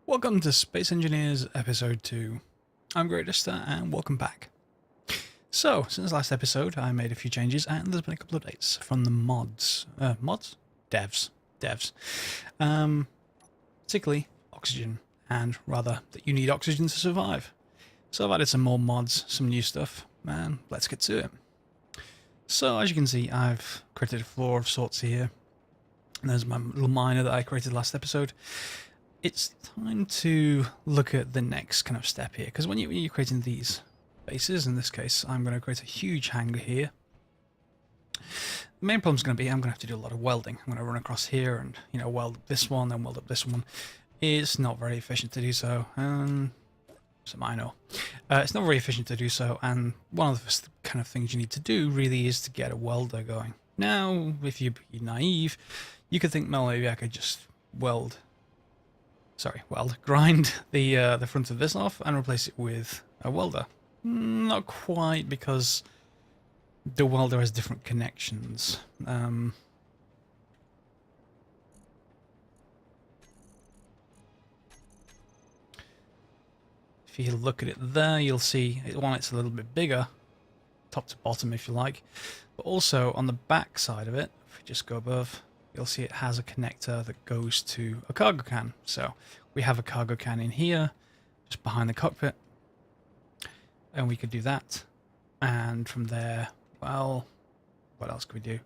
Welcome to Space Engineers Episode 2. I'm Greatest and welcome back. So, since last episode I made a few changes and there's been a couple of updates from the mods. Devs. Particularly oxygen, and rather that you need oxygen to survive. So I've added some more mods, some new stuff, and let's get to it. So as you can see, I've created a floor of sorts here. And there's my little miner that I created last episode. It's time to look at the next kind of step here, because when you're creating these bases, in this case I'm going to create a huge hangar here. The main problem is going to be I'm going to have to do a lot of welding. I'm going to run across here and weld up this one, then weld up this one. It's not very efficient to do so, and so I know it's not very efficient to do so. And one of the kind of things you need to do really is to get a welder going. Now, if you're naive, you could think, well, maybe I could just grind the front of this off and replace it with a welder. Not quite, because the welder has different connections. If you look at it there, you'll see it's a little bit bigger, top to bottom if you like, but also on the back side of it, if we just go above, you'll see it has a connector that goes to a cargo can. So we have a cargo can in here, just behind the cockpit, and we could do that. And from there, well, what else could we do?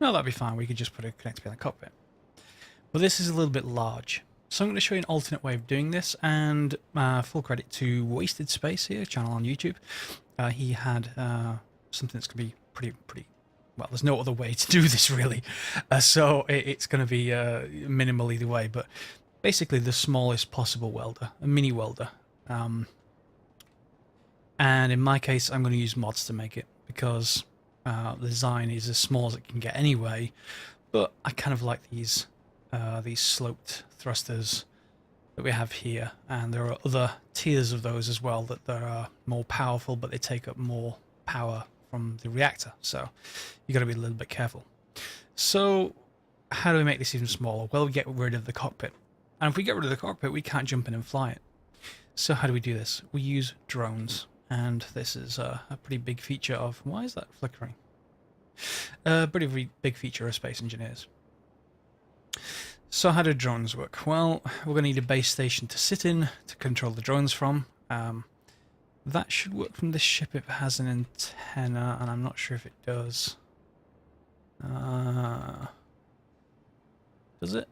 No, that'd be fine. We could just put a connector behind the cockpit. But this is a little bit large. So I'm going to show you an alternate way of doing this, and full credit to Wasted Space here, channel on YouTube. He had something that's going to be pretty well, there's no other way to do this really, so it's going to be minimal either way, but basically the smallest possible welder, a mini welder. And in my case I'm going to use mods to make it, because the design is as small as it can get anyway, but I kind of like these sloped thrusters that we have here, and there are other tiers of those as well that are more powerful, but they take up more power from the reactor, so you got to be a little bit careful. So how do we make this even smaller? Well, we get rid of the cockpit, and if we get rid of the cockpit we can't jump in and fly it. So how do we do this? We use drones, and this is a pretty big feature of, why is that flickering? A pretty big feature of Space Engineers. So how do drones work? Well, we're going to need a base station to sit in to control the drones from. That should work from this ship if it has an antenna, and I'm not sure if it does. Does it?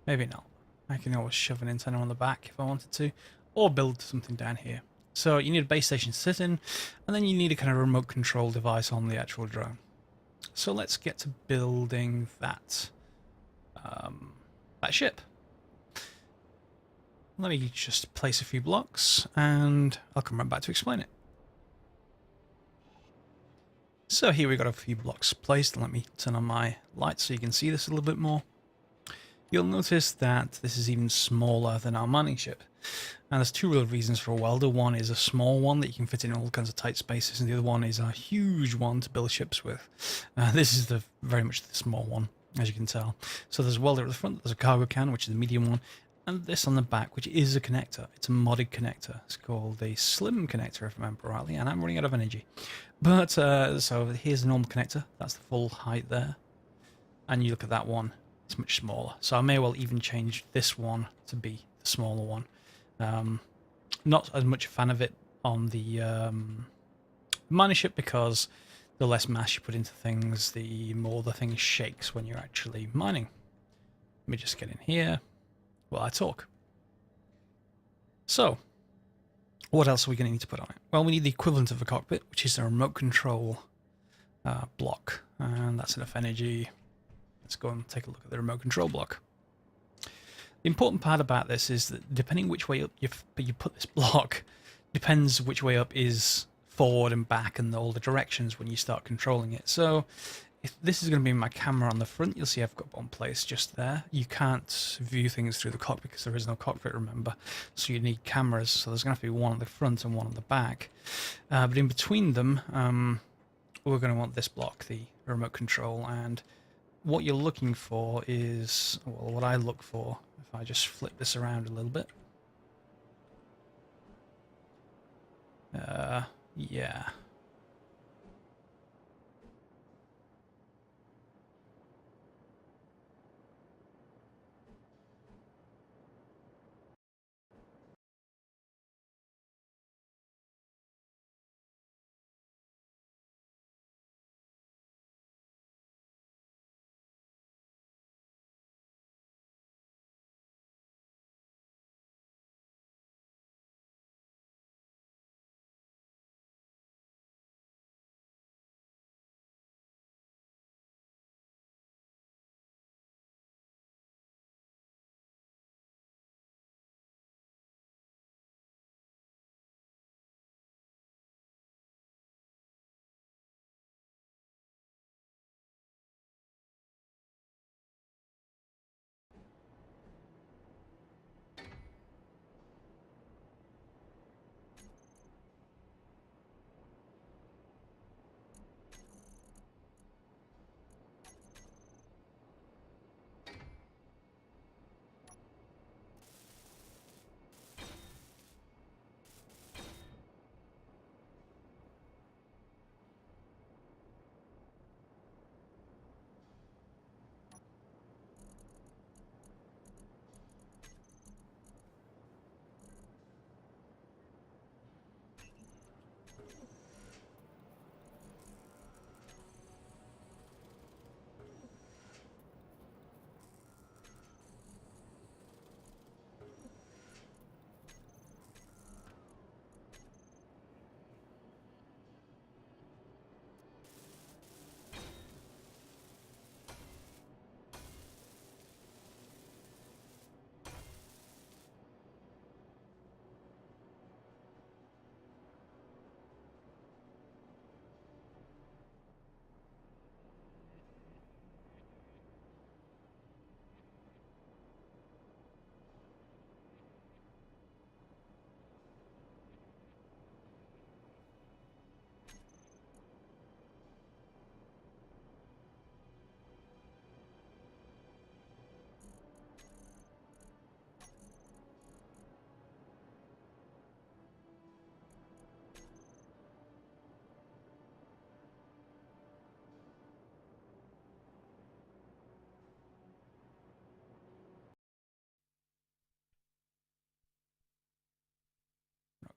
Maybe not. I can always shove an antenna on the back if I wanted to, or build something down here. So you need a base station to sit in, and then you need a kind of remote control device on the actual drone. So let's get to building that ship. Let me just place a few blocks and I'll come right back to explain it. So here we've got a few blocks placed. Let me turn on my light so you can see this a little bit more. You'll notice that this is even smaller than our mining ship. And there's two real reasons for a welder. One is a small one that you can fit in all kinds of tight spaces, and the other one is a huge one to build ships with. This is very much the small one, as you can tell. So there's a welder at the front, there's a cargo can, which is the medium one, and this on the back, which is a connector. It's a modded connector. It's called a slim connector, if I remember rightly, and I'm running out of energy. But, so here's the normal connector. That's the full height there. And you look at that one, it's much smaller. So I may well even change this one to be the smaller one. Not as much a fan of it on the miner ship, because the less mass you put into things, the more the thing shakes when you're actually mining. Let me just get in here while I talk. So, what else are we going to need to put on it? Well, we need the equivalent of a cockpit, which is a remote control block, and that's enough energy. Let's go and take a look at the remote control block. The important part about this is that depending which way up you put this block, depends which way up is forward and back and all the directions when you start controlling it. So if this is going to be my camera on the front, you'll see I've got one place just there. You can't view things through the cockpit because there is no cockpit, remember. So you need cameras. So there's going to have to be one on the front and one on the back. But in between them, we're going to want this block, the remote control, and what you're looking for is, well, what I look for, if if I just flip this around a little bit. Yeah.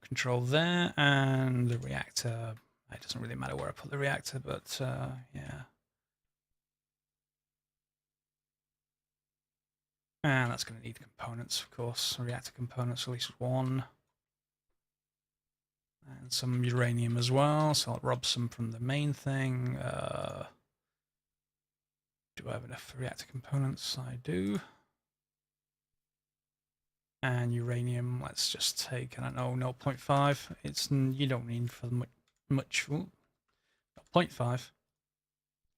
Control there, and the reactor. It doesn't really matter where I put the reactor, but yeah. And that's going to need components, of course. Reactor components, at least one. And some uranium as well, so I'll rob some from the main thing. Do I have enough reactor components? I do. And uranium, let's just take, I don't know, 0.5. It's, you don't need for much. Ooh, 0.5.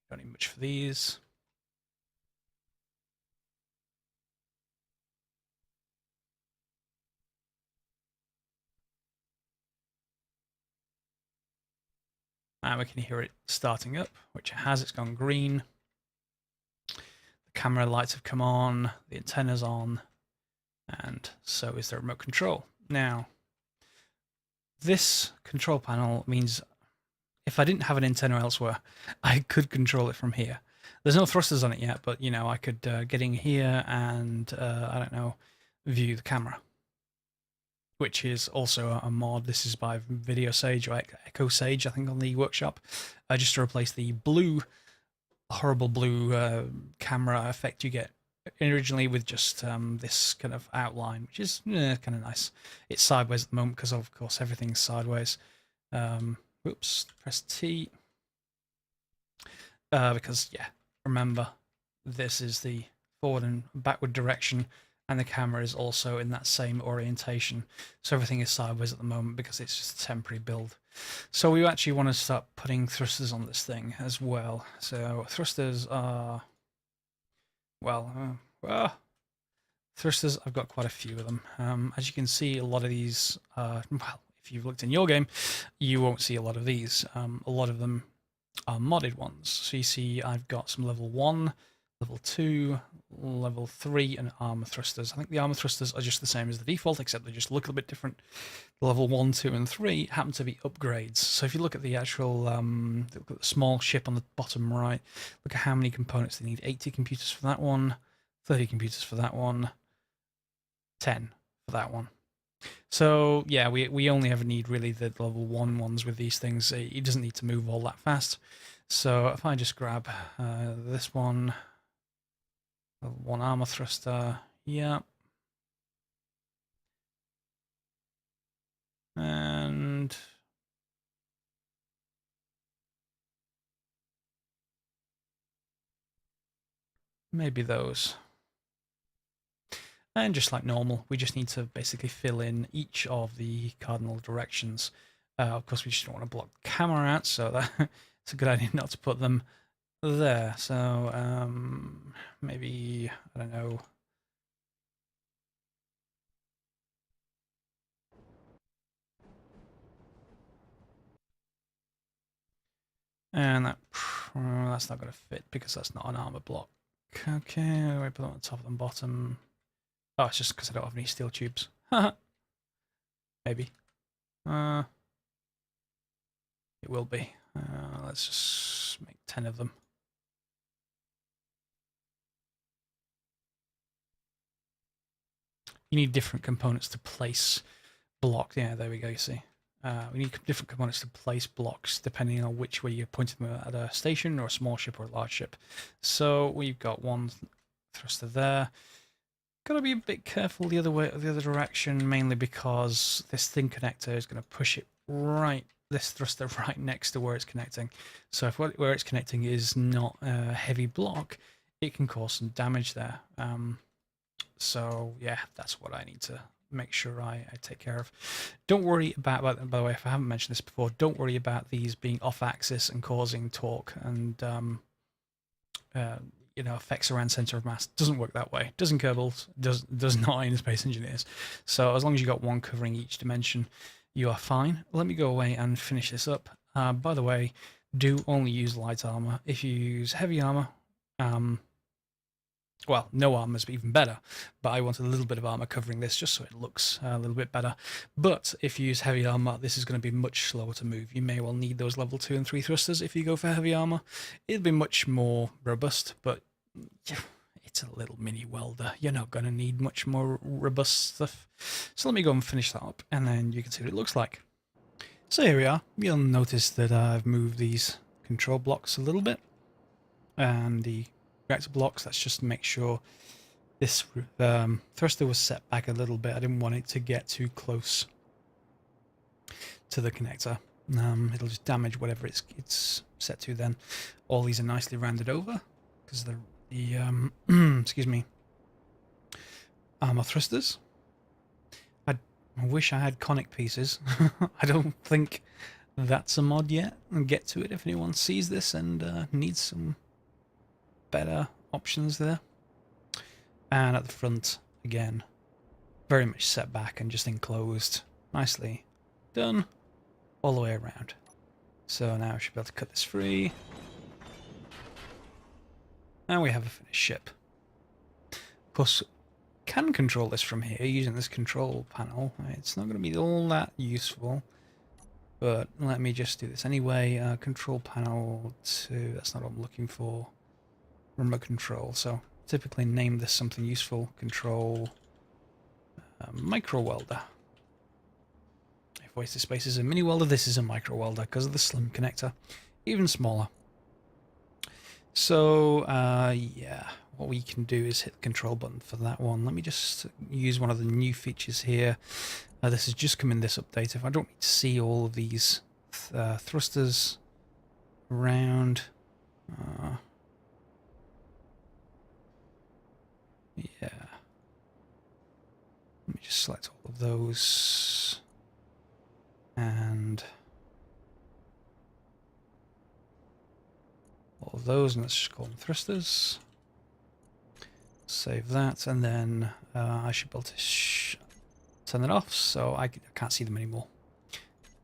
Don't need much for these. And we can hear it starting up, which it has. It's gone green. The camera lights have come on. The antenna's on. And so is the remote control. Now, this control panel means if I didn't have an antenna elsewhere, I could control it from here. There's no thrusters on it yet, but you know, I could get in here and I don't know, view the camera, which is also a mod. This is by Video Sage or Echo Sage, I think, on the workshop, just to replace the blue, horrible blue camera effect you get originally with just this kind of outline, which is kind of nice. It's sideways at the moment because of course everything's sideways. Whoops, press T. Because yeah, remember, this is the forward and backward direction, and the camera is also in that same orientation. So everything is sideways at the moment because it's just a temporary build. So we actually want to start putting thrusters on this thing as well. So thrusters are, well, thrusters, I've got quite a few of them. As you can see, a lot of these, well, if you've looked in your game, you won't see a lot of these. A lot of them are modded ones. So you see I've got some level 1, level 2, level 3, and armor thrusters. I think the armor thrusters are just the same as the default, except they just look a little bit different. Level 1, 2, and 3 happen to be upgrades. So if you look at the actual look at the small ship on the bottom right, look at how many components they need. 80 computers for that one, 30 computers for that one, 10 for that one. So yeah, we only ever need really the level 1 ones with these things. It doesn't need to move all that fast. So if I just grab this one, level 1 armor thruster, yeah. And maybe those. And just like normal, we just need to basically fill in each of the cardinal directions. Of course, we just don't want to block the camera out, so it's a good idea not to put them there. So maybe, I don't know. And that's not going to fit because that's not an armor block. Okay, we put it on the top and bottom. Oh, it's just because I don't have any steel tubes. Maybe. It will be. Let's just make 10 of them. You need different components to place block. Yeah, there we go, you see. We need different components to place blocks depending on which way you're pointing them at, a station or a small ship or a large ship. So we've got one thruster there. Got to be a bit careful the other way, the other direction, mainly because this thin connector is going to push it right, this thruster right next to where it's connecting. So if where it's connecting is not a heavy block, it can cause some damage there. So yeah, that's what I need to make sure I take care of. Don't worry about, by the way, if I haven't mentioned this before, don't worry about these being off axis and causing torque and effects around center of mass. Doesn't work that way. Does in Kerbals, does not in Space Engineers. So as long as you got one covering each dimension, you are fine. Let me go away and finish this up. By the way, do only use light armor. If you use heavy armor, well, no armor is even better, but I want a little bit of armor covering this just so it looks a little bit better. But if you use heavy armor, this is going to be much slower to move. You may well need those level 2 and 3 thrusters if you go for heavy armor. It'll be much more robust, but it's a little mini welder. You're not going to need much more robust stuff. So let me go and finish that up, and then you can see what it looks like. So here we are. You'll notice that I've moved these control blocks a little bit, and the reactor blocks. That's just to make sure this thruster was set back a little bit. I didn't want it to get too close to the connector. It'll just damage whatever it's set to then. All these are nicely rounded over because the excuse me, armor thrusters. I wish I had conic pieces. I don't think that's a mod yet. I'll get to it if anyone sees this and needs some better options there. And at the front, again, very much set back and just enclosed. Nicely done all the way around. So now I should be able to cut this free. And we have a finished ship. Of course, can control this from here using this control panel. It's not going to be all that useful, but let me just do this anyway. Control panel 2, that's not what I'm looking for. Remote control, so typically name this something useful. Control micro welder. If wasted space is a mini welder, this is a micro welder because of the slim connector, even smaller. So yeah, what we can do is hit the control button for that one. Let me just use one of the new features here. This has just come in this update. If I don't need to see all of these thrusters around, yeah. Let me just select all of those. And all of those, and let's just call them thrusters. Save that, and then I should be able to turn it off so I can't see them anymore.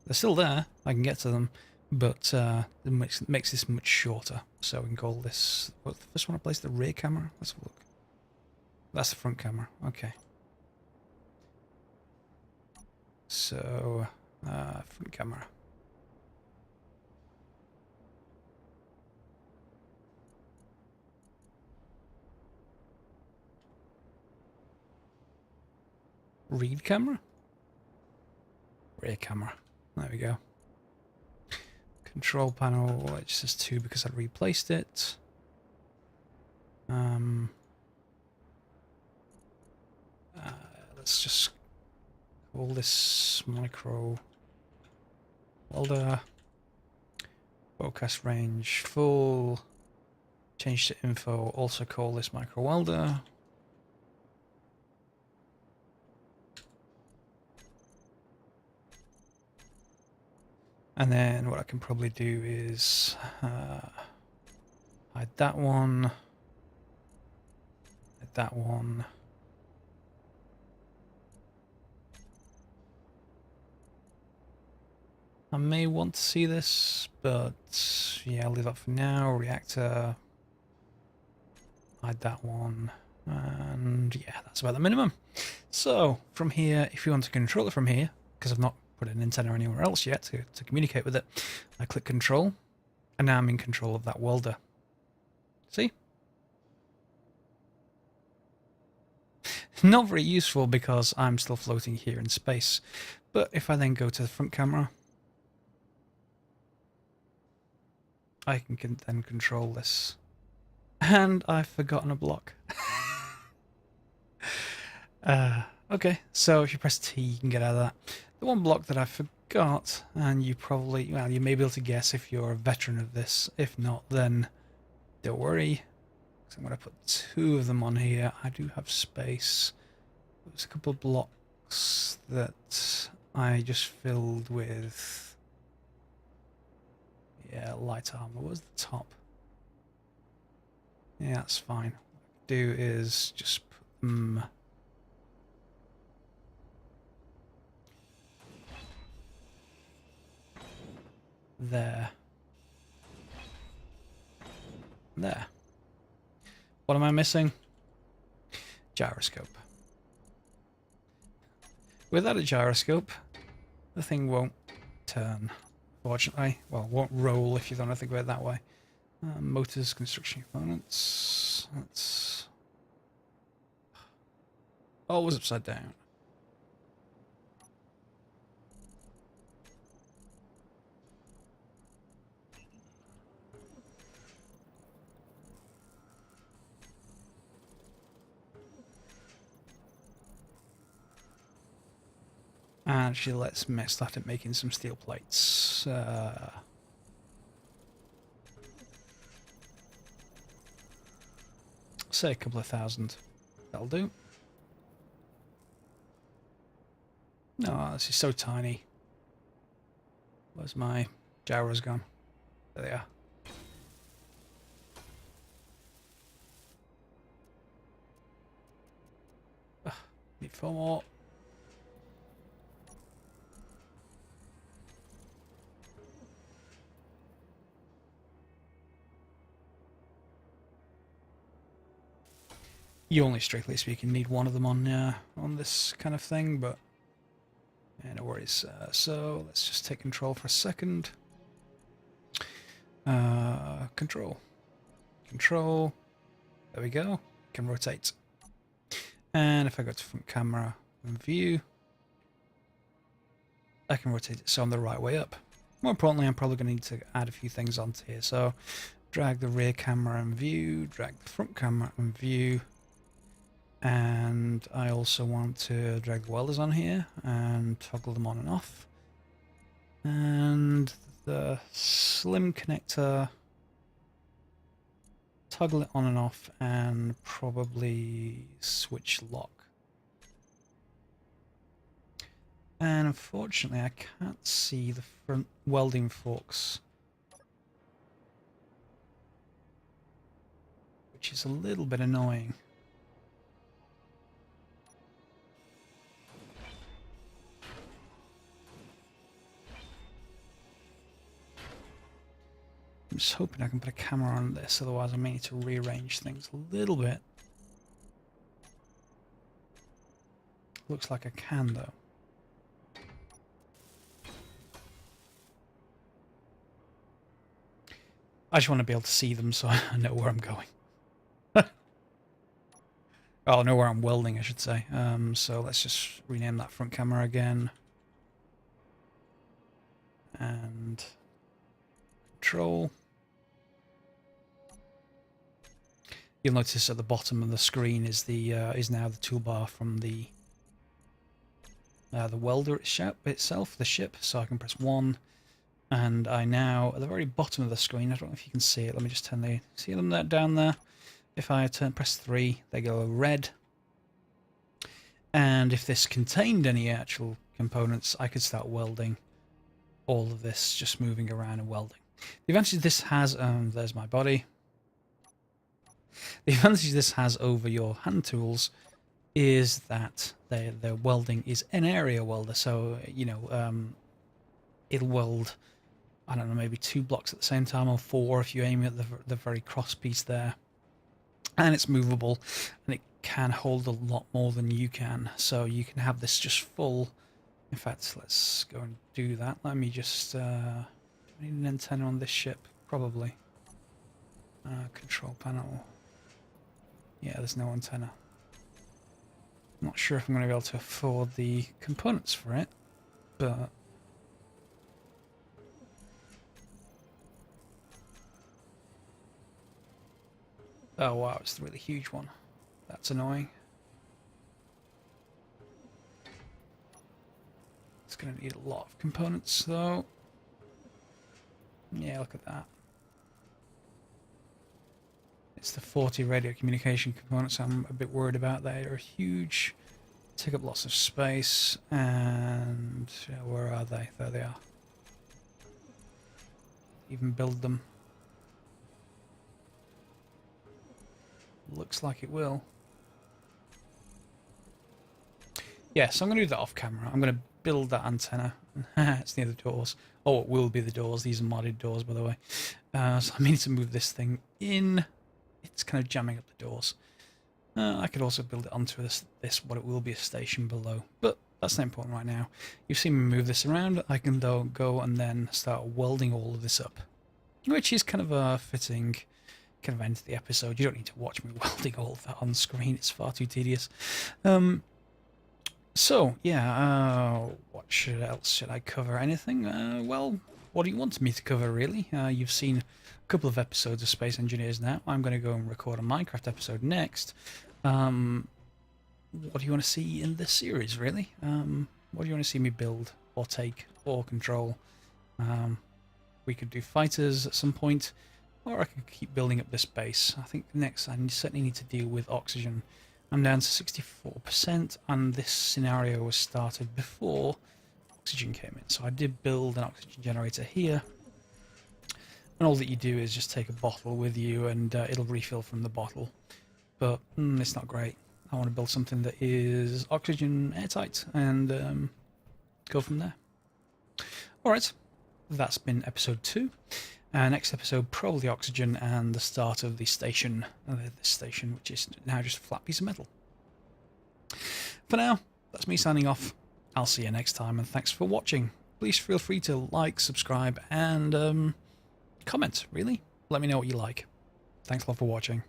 They're still there, I can get to them, but it makes this much shorter. So we can call this. What's the first one I place? The rear camera. Let's have a look. That's the front camera. Okay. So front camera. Read camera. Rear camera. There we go. Control panel, it says 2 because I replaced it. Let's just call this micro welder. Focus range full. Change to info. Also call this micro welder. And then what I can probably do is hide that one, hide that one. I may want to see this, but yeah, I'll leave that for now. Reactor, hide that one, and yeah, that's about the minimum. So from here, if you want to control it from here, because I've not put an antenna anywhere else yet to communicate with it, I click control, and now I'm in control of that welder. See? Not very useful because I'm still floating here in space. But if I then go to the front camera, I can then control this. And I've forgotten a block. Okay, so if you press T, you can get out of that. The one block that I forgot, and you probably, well, you may be able to guess if you're a veteran of this. If not, then don't worry. So I'm going to put 2 of them on here. I do have space. There's a couple of blocks that I just filled with, yeah, light armor. What was the top? Yeah, that's fine. What I do is just put them there. There. What am I missing? Gyroscope. Without a gyroscope, the thing won't turn, fortunately. Well, won't roll if you don't think about it that way. Motors, construction components. That's always upside down. Actually, let's start at making some steel plates. Say a couple of thousand. That'll do. No, this is so tiny. Where's my gyros gone? There they are. Ugh, need 4 more. You only, strictly speaking, need 1 of them on this kind of thing, but yeah, no worries. So let's just take control for a second. Control. There we go. Can rotate. And if I go to front camera and view, I can rotate it so I'm the right way up. More importantly, I'm probably going to need to add a few things onto here. So drag the rear camera and view, drag the front camera and view. And I also want to drag the welders on here and toggle them on and off. And the slim connector, toggle it on and off, and probably switch lock. And unfortunately, I can't see the front welding forks, which is a little bit annoying. just hoping I can put a camera on this, otherwise I may need to rearrange things a little bit. Looks like I can, though. I just want to be able to see them so I know where I'm going. Oh, know where I'm welding, I should say. So let's just rename that front camera again. And control. You'll notice at the bottom of the screen is the is now the toolbar from the welder itself, the ship. So I can press 1, and I now at the very bottom of the screen. I don't know if you can see it. Let me just turn the see them there down there. If I press 3, they go red. And if this contained any actual components, I could start welding all of this, just moving around and welding. The advantage this has, there's my body. The advantage this has over your hand tools is that the welding is an area welder. So, you know, it'll weld, I don't know, maybe 2 blocks at the same time, or 4 if you aim at the very cross piece there. And it's movable, and it can hold a lot more than you can. So you can have this just full. In fact, let's go and do that. Let me just... do I need an antenna on this ship? Probably. Control panel. Yeah, there's no antenna. Not sure if I'm going to be able to afford the components for it, but... Oh wow, it's a really huge one. That's annoying. It's going to need a lot of components though. Yeah, look at that. It's the 40 radio communication components I'm a bit worried about. They are huge, take up lots of space, and where are they? There they are. Even build them. Looks like it will. Yeah, so I'm going to do that off camera. I'm going to build that antenna. It's near the doors. Oh, it will be the doors. These are modded doors, by the way. So I need to move this thing in. It's kind of jamming up the doors. I could also build it onto this what it will be a station below. But that's not important right now. You've seen me move this around. I can though go and then start welding all of this up. Which is kind of a fitting... kind of end the episode. You don't need to watch me welding all of that on screen. It's far too tedious. So yeah, what else should I cover? Anything? Well, what do you want me to cover, really? You've seen a couple of episodes of Space Engineers now. I'm going to go and record a Minecraft episode next. What do you want to see in this series, really? What do you want to see me build or take or control? We could do fighters at some point. Or I can keep building up this base. I think next I certainly need to deal with oxygen. I'm down to 64%, and this scenario was started before oxygen came in. So I did build an oxygen generator here. And all that you do is just take a bottle with you, and it'll refill from the bottle. But it's not great. I want to build something that is oxygen airtight, and go from there. Alright, that's been episode 2. Next episode, probably oxygen and the start of the station, this station, which is now just a flat piece of metal. For now, that's me signing off. I'll see you next time, and thanks for watching. Please feel free to like, subscribe, and comment, really. Let me know what you like. Thanks a lot for watching.